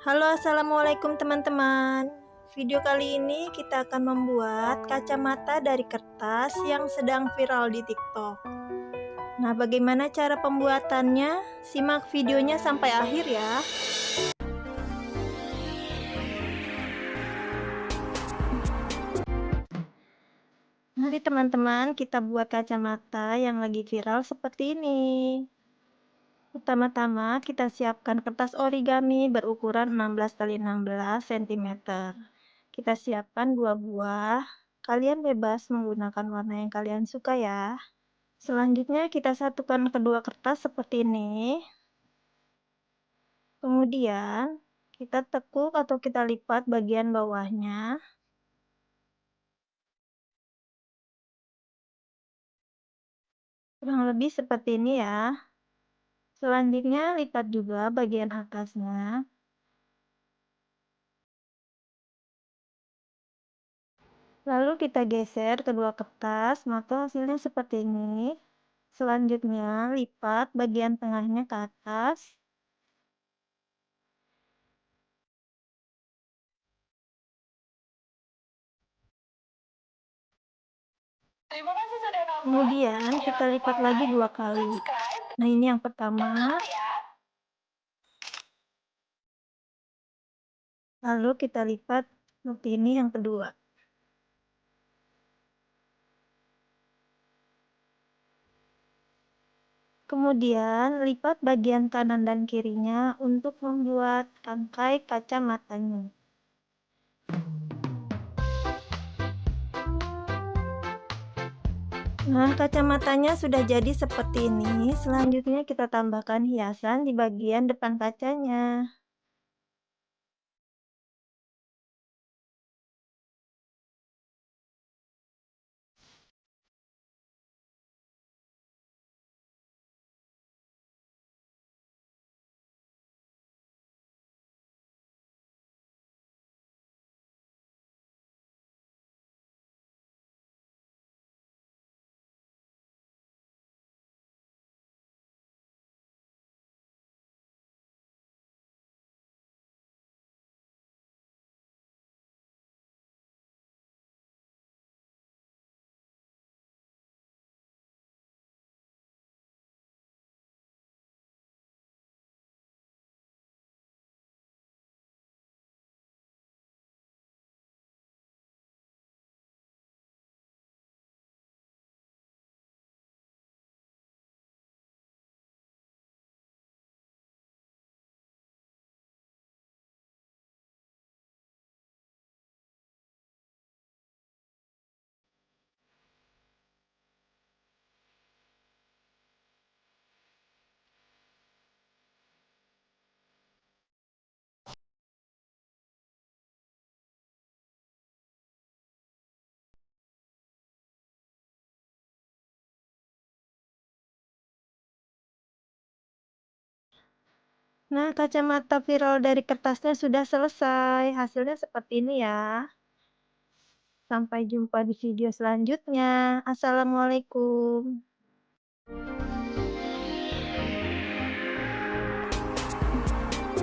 Halo, assalamualaikum teman-teman. Video kali ini kita akan membuat kacamata dari kertas yang sedang viral di TikTok. Nah, bagaimana cara pembuatannya? Simak videonya sampai akhir ya. Mari teman-teman kita buat kacamata yang lagi viral seperti ini. Pertama-tama kita siapkan kertas origami berukuran 16 x 16 cm. Kita siapkan 2 buah. Kalian bebas menggunakan warna yang kalian suka ya. Selanjutnya kita satukan kedua kertas seperti ini. Kemudian kita tekuk atau kita lipat bagian bawahnya. Kurang lebih seperti ini ya. Selanjutnya lipat juga bagian atasnya. Lalu kita geser kedua kertas, maka hasilnya seperti ini. Selanjutnya lipat bagian tengahnya ke atas. Kemudian kita lipat lagi 2 kali. Nah, ini yang pertama. Lalu kita lipat seperti ini yang kedua. Kemudian lipat bagian kanan dan kirinya untuk membuat tangkai kacamatanya. Nah, kacamatanya sudah jadi seperti ini. Selanjutnya kita tambahkan hiasan di bagian depan kacanya. Nah, kacamata viral dari kertasnya sudah selesai. Hasilnya seperti ini ya. Sampai jumpa di video selanjutnya. Assalamualaikum.